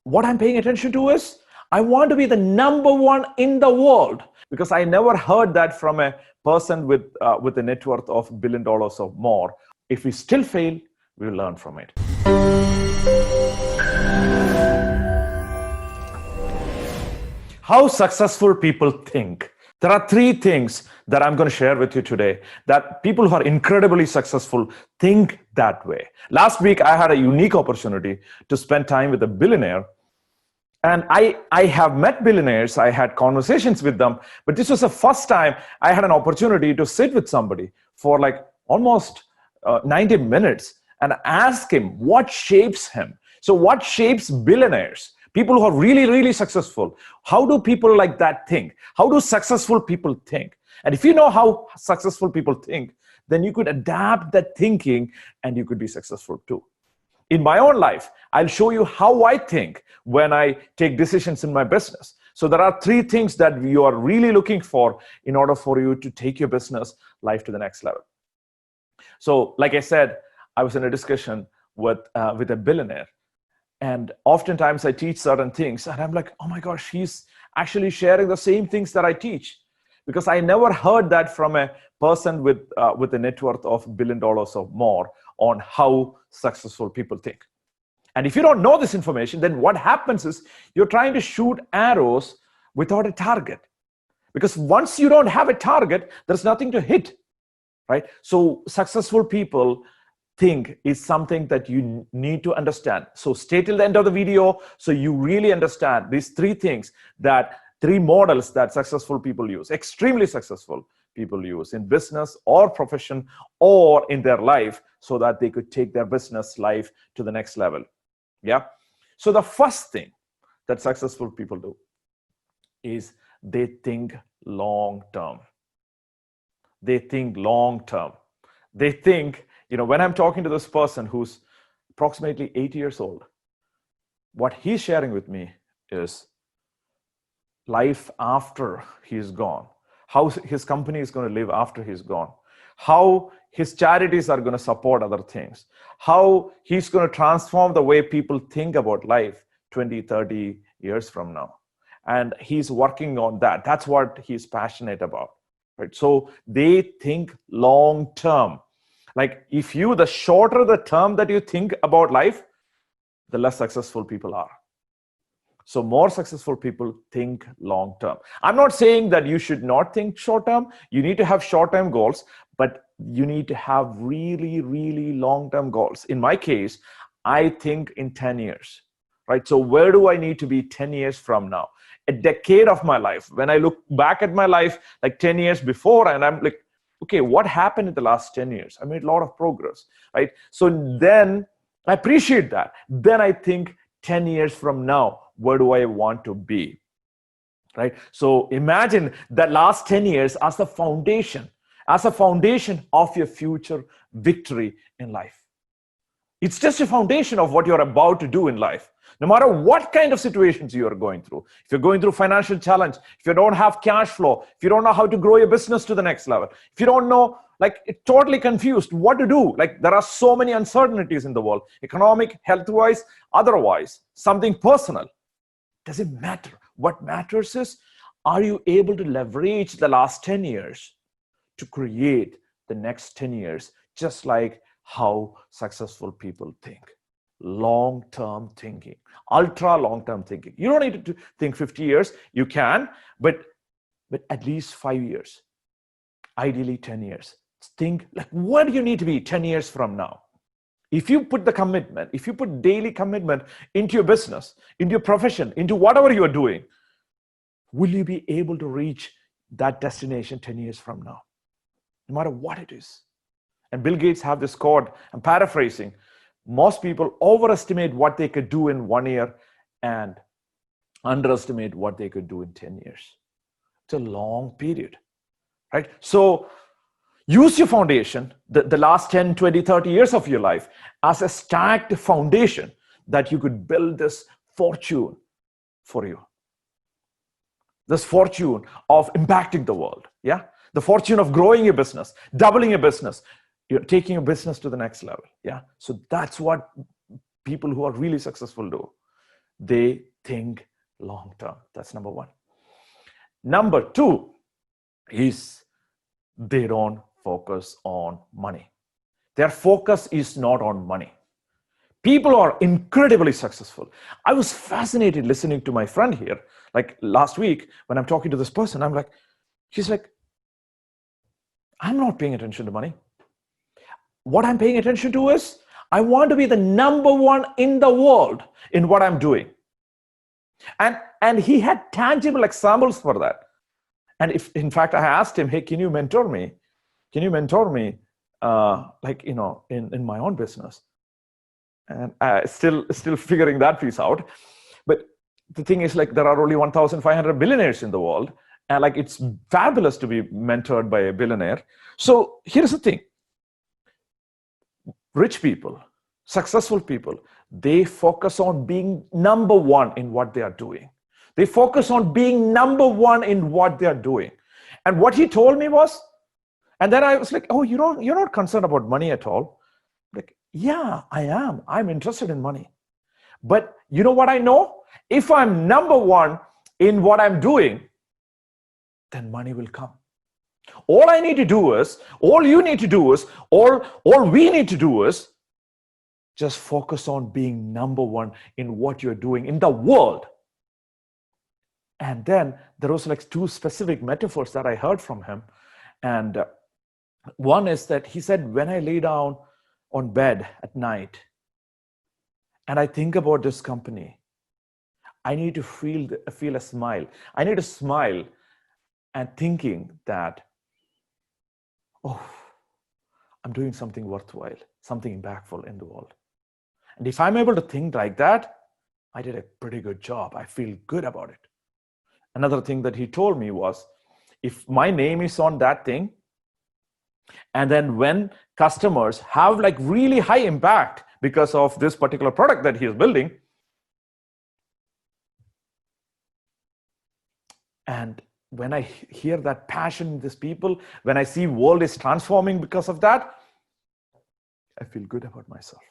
what I'm paying attention to is I want to be the number one in the world, because I never heard that from a person with a net worth of $1 billion or more. If we still fail, we will learn from it. How successful people think. There are 3 things that I'm going to share with you today, that people who are incredibly successful think that way. Last week, I had a unique opportunity to spend time with a billionaire. And I have met billionaires, I had conversations with them, but this was the first time I had an opportunity to sit with somebody for like almost 90 minutes and ask him what shapes him. So what shapes billionaires? People who are really, really successful. How do people like that think? How do successful people think? And if you know how successful people think, then you could adapt that thinking and you could be successful too. In my own life, I'll show you how I think when I take decisions in my business. So there are 3 things that you are really looking for in order for you to take your business life to the next level. So like I said, I was in a discussion with a billionaire. And oftentimes I teach certain things and I'm like, oh my gosh, he's actually sharing the same things that I teach. Because I never heard that from a person with a net worth of $1 billion or more on how successful people think. And if you don't know this information, then what happens is you're trying to shoot arrows without a target. Because once you don't have a target, there's nothing to hit, right? So successful people think is something that you need to understand. So stay till the end of the video so you really understand these 3 things, that 3 models that successful people use, extremely successful people use in business or profession or in their life, so that they could take their business life to the next level. Yeah. So the first thing that successful people do is they think long term. They think long term. They think, when I'm talking to this person who's approximately 80 years old, what he's sharing with me is life after he's gone, how his company is going to live after he's gone, how his charities are going to support other things, how he's going to transform the way people think about life 20, 30 years from now. And he's working on that. That's what he's passionate about, right? So they think long term. Like the shorter the term that you think about life, the less successful people are. So more successful people think long term. I'm not saying that you should not think short term. You need to have short term goals, but you need to have really, really long term goals. In my case, I think in 10 years, right? So where do I need to be 10 years from now? A decade of my life. When I look back at my life, like 10 years before, and I'm like, okay, what happened in the last 10 years? I made a lot of progress, right? So then I appreciate that. Then I think 10 years from now, where do I want to be, right? So imagine that last 10 years as a foundation of your future victory in life. It's just a foundation of what you're about to do in life. No matter what kind of situations you are going through, if you're going through financial challenge, if you don't have cash flow, if you don't know how to grow your business to the next level, if you don't know, totally confused what to do, there are so many uncertainties in the world, economic, health-wise, otherwise, something personal. Doesn't matter. What matters is, are you able to leverage the last 10 years to create the next 10 years, just like how successful people think? Long-term thinking, ultra long-term thinking. You don't need to think 50 years. You can, but at least 5 years, ideally 10 years. Think what do you need to be 10 years from now? If you put the commitment, if you put daily commitment into your business, into your profession, into whatever you are doing, will you be able to reach that destination 10 years from now? No matter what it is. And Bill Gates have this quote, I'm paraphrasing. Most people overestimate what they could do in 1 year and underestimate what they could do in 10 years. It's a long period, right? So use your foundation, the last 10, 20, 30 years of your life as a stacked foundation that you could build this fortune for you. This fortune of impacting the world, yeah? The fortune of growing your business, doubling your business, you're taking your business to the next level, yeah? So that's what people who are really successful do. They think long term. That's number one. Number two is they don't focus on money. Their focus is not on money. People are incredibly successful. I was fascinated listening to my friend here. Like last week, when I'm talking to this person, she's like, I'm not paying attention to money. What I'm paying attention to is I want to be the number one in the world in what I'm doing. And he had tangible examples for that. And if, in fact, I asked him, hey, can you mentor me? Can you mentor me, in my own business? And still figuring that piece out. But the thing is, like, there are only 1,500 billionaires in the world. And like, it's fabulous to be mentored by a billionaire. So here's the thing. Rich people, successful people, they focus on being number one in what they are doing. They focus on being number one in what they are doing. And what he told me was, and then I was like, oh, you're not concerned about money at all. Like, yeah, I am. I'm interested in money. But you know what I know? If I'm number one in what I'm doing, then money will come. All you need to do is, all we need to do is just focus on being number one in what you're doing in the world. And then there was like two specific metaphors that I heard from him. And one is that he said, when I lay down on bed at night and I think about this company, I need to feel a smile. I need to smile and thinking that, oh, I'm doing something worthwhile, something impactful in the world. And if I'm able to think like that, I did a pretty good job. I feel good about it. Another thing that he told me was, if my name is on that thing, and then when customers have like really high impact because of this particular product that he is building, and when I hear that passion in these people, when I see world is transforming because of that, I feel good about myself.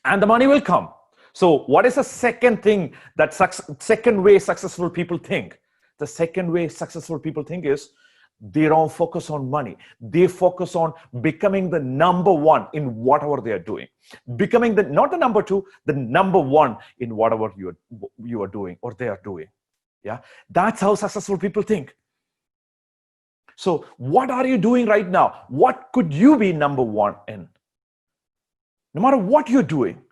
And the money will come. So what is the second thing second way successful people think? The second way successful people think is they don't focus on money. They focus on becoming the number one in whatever they are doing. Becoming not the number two, the number one in whatever you are doing or they are doing. Yeah, that's how successful people think. So what are you doing right now? What could you be number one in? No matter what you're doing,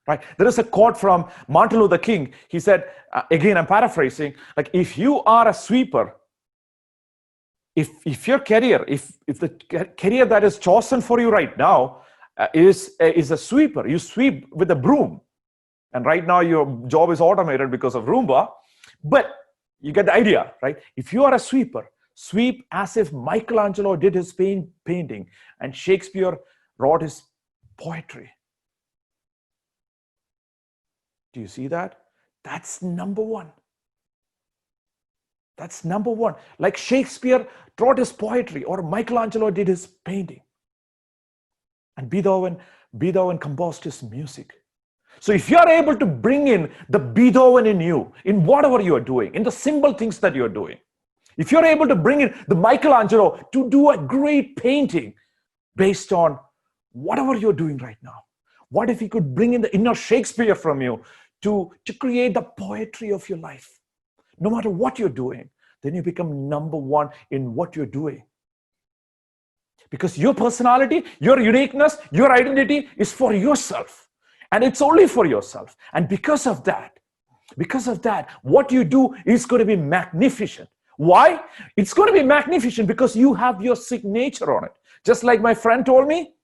right? There is a quote from Martin Luther King. He said, again, I'm paraphrasing, like, if you are a sweeper, if your career, if the career that is chosen for you right now is a sweeper, you sweep with a broom. And right now your job is automated because of Roomba. But you get the idea, right? If you are a sweeper, sweep as if Michelangelo did his painting and Shakespeare wrote his poetry. Do you see that? That's number one. That's number one. Like Shakespeare wrote his poetry or Michelangelo did his painting. And Beethoven composed his music. So if you are able to bring in the Beethoven in you, in whatever you are doing, in the simple things that you are doing, if you're able to bring in the Michelangelo to do a great painting based on whatever you're doing right now, what if he could bring in the inner Shakespeare from you to create the poetry of your life? No matter what you're doing, then you become number one in what you're doing. Because your personality, your uniqueness, your identity is for yourself. And it's only for yourself. And because of that, what you do is going to be magnificent. Why? It's going to be magnificent because you have your signature on it. Just like my friend told me,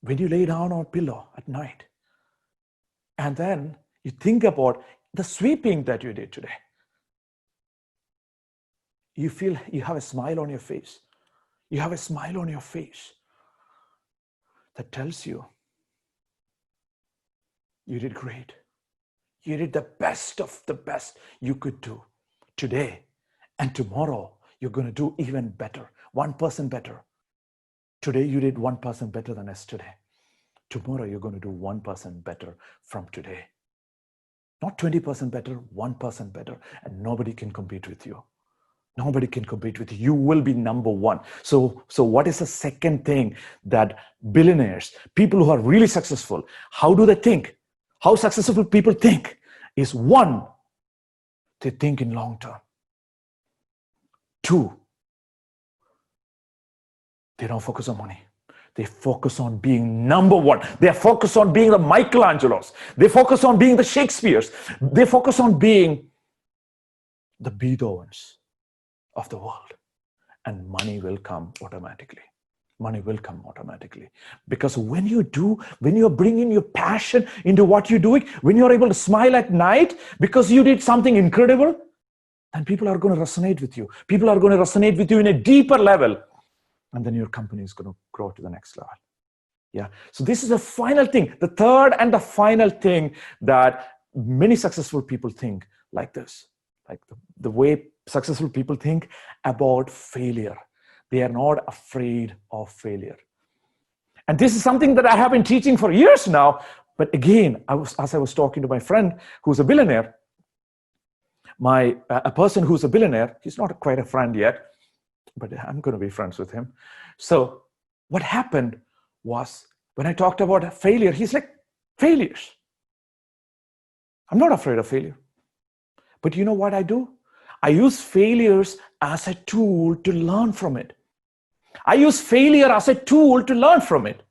when you lay down on a pillow at night, and then you think about the sweeping that you did today, you feel you have a smile on your face. You have a smile on your face that tells you you did great. You did the best of the best you could do today. And tomorrow, you're going to do even better, 1% better. Today, you did 1% better than yesterday. tomorrow you're going to do 1% better from today. Not 20% better, 1% better, and nobody can compete with you. Nobody can compete with you. You will be number one. So what is the second thing that billionaires, people who are really successful, how do they think? How successful people think is one, they think in long term. Two, they don't focus on money. They focus on being number one. They focus on being the Michelangelos. They focus on being the Shakespeares. They focus on being the Beethovens of the world. And money will come automatically. Money will come automatically. Because when you're bringing your passion into what you're doing, when you're able to smile at night because you did something incredible, then people are going to resonate with you. People are going to resonate with you in a deeper level. And then your company is going to grow to the next level. Yeah. So this is the final thing, the third and the final thing that many successful people think like this, like the way successful people think about failure. They are not afraid of failure. And this is something that I have been teaching for years now. But again, as I was talking to my friend who's a billionaire, a person who's a billionaire, he's not quite a friend yet, but I'm going to be friends with him. So what happened was when I talked about failure, he's like, failures. I'm not afraid of failure. But you know what I do? I use failures as a tool to learn from it. I use failure as a tool to learn from it.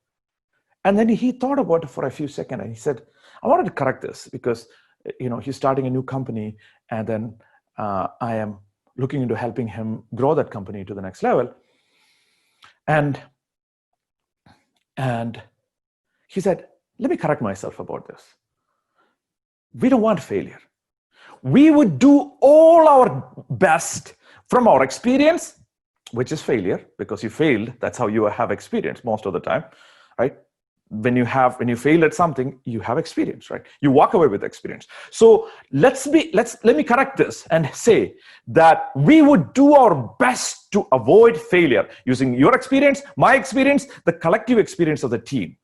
And then he thought about it for a few seconds and he said, I wanted to correct this because, he's starting a new company and then I am looking into helping him grow that company to the next level. And he said, let me correct myself about this. We don't want failure. We would do all our best from our experience, which is failure, because you failed. That's how you have experience most of the time, right? When you fail at something, you have experience, right? You walk away with experience. So let me correct this and say that we would do our best to avoid failure using your experience, my experience, the collective experience of the team.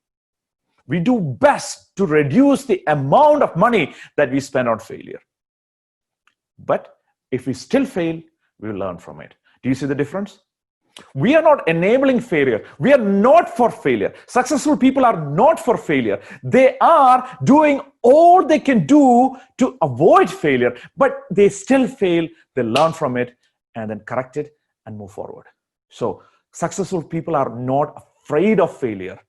We do best to reduce the amount of money that we spend on failure. But if we still fail, we will learn from it. Do you see the difference? We are not enabling failure. We are not for failure. Successful people are not for failure. They are doing all they can do to avoid failure, but they still fail. They learn from it and then correct it and move forward. So successful people are not afraid of failure.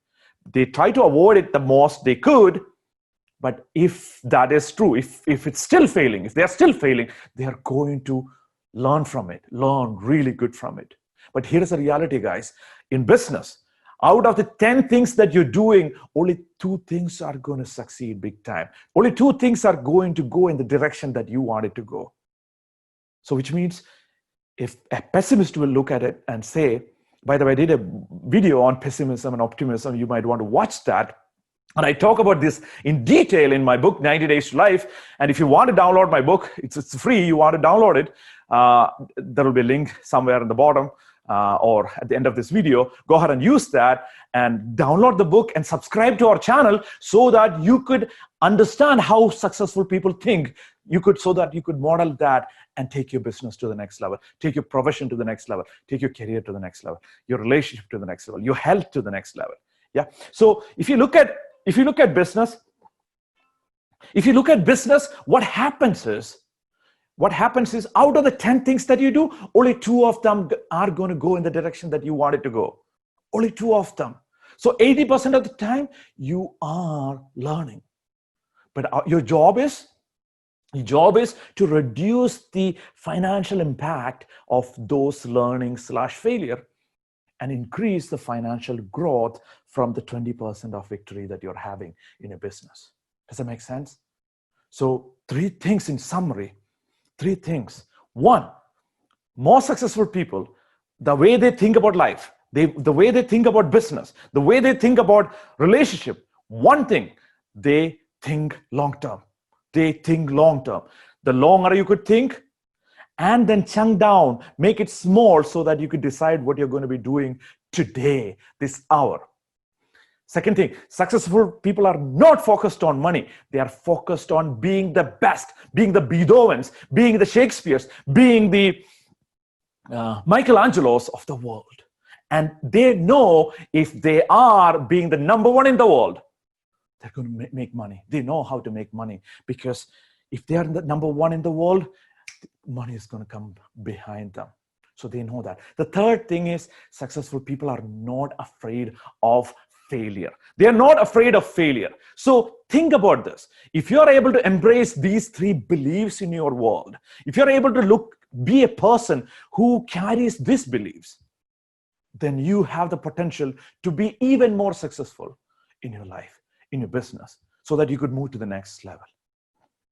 They try to avoid it the most they could. But if that is true, if it's still failing, if they are still failing, they are going to learn from it, learn really good from it. But here's the reality, guys. In business, out of the 10 things that you're doing, only 2 things are going to succeed big time. Only 2 things are going to go in the direction that you want it to go. So which means if a pessimist will look at it and say, by the way, I did a video on pessimism and optimism. You might want to watch that. And I talk about this in detail in my book, 90 Days to Life. And if you want to download my book, it's free. You want to download it. There will be a link somewhere in the bottom or at the end of this video. Go ahead and use that and download the book and subscribe to our channel so that you could understand how successful people think. So that you could model that and take your business to the next level, take your profession to the next level, take your career to the next level, your relationship to the next level, your health to the next level. Yeah. So if you look at business, what happens is out of the 10 things that you do, only 2 of them are going to go in the direction that you want it to go. Only 2 of them. So 80% of the time you are learning. But your job is to reduce the financial impact of those learning/failure and increase the financial growth from the 20% of victory that you're having in a business. Does that make sense? So 3 things in summary. 3 things. 1, more successful people, the way they think about life, the way they think about business, the way they think about relationship, one thing, they think long-term. They think long-term. The longer you could think, and then chunk down, make it small so that you could decide what you're going to be doing today, this hour. Second thing, successful people are not focused on money. They are focused on being the best, being the Beethovens, being the Shakespeares, being the Michelangelos of the world. And they know if they are being the number one in the world, they're going to make money. They know how to make money, because if they are the number one in the world, money is going to come behind them. So they know that. The third thing is, successful people are not afraid of failure. They are not afraid of failure. So think about this. If you are able to embrace these three beliefs in your world, if you're able to be a person who carries these beliefs, then you have the potential to be even more successful in your life, in your business, so that you could move to the next level.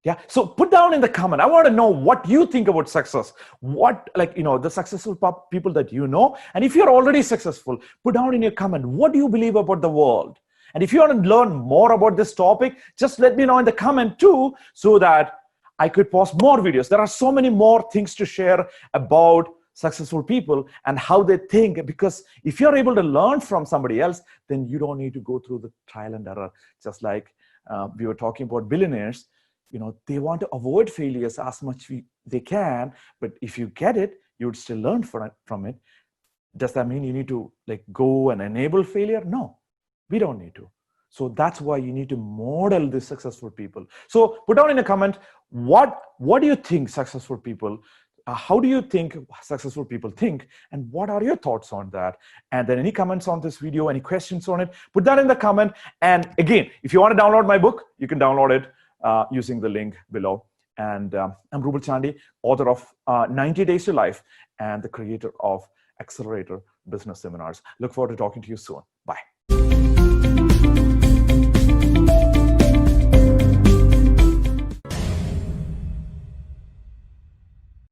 Yeah. So put down in the comment. I want to know what you think about success. What, the successful people that you know. And if you're already successful, put down in your comment, what do you believe about the world? And if you want to learn more about this topic, just let me know in the comment too, so that I could post more videos. There are so many more things to share about successful people and how they think, because if you're able to learn from somebody else, then you don't need to go through the trial and error. Just like we were talking about billionaires, they want to avoid failures as much they can, but if you get it, you would still learn from it. Does that mean you need to go and enable failure? No, we don't need to. So that's why you need to model the successful people. So put down in a comment, what do you think successful people, how do you think successful people think, and what are your thoughts on that? And then any comments on this video, any questions on it, put that in the comment. And again, if you want to download my book, you can download it using the link below. And I'm Ruble Chandy, author of 90 Days to Life and the creator of Accelerator Business Seminars. Look forward to talking to you soon. Bye.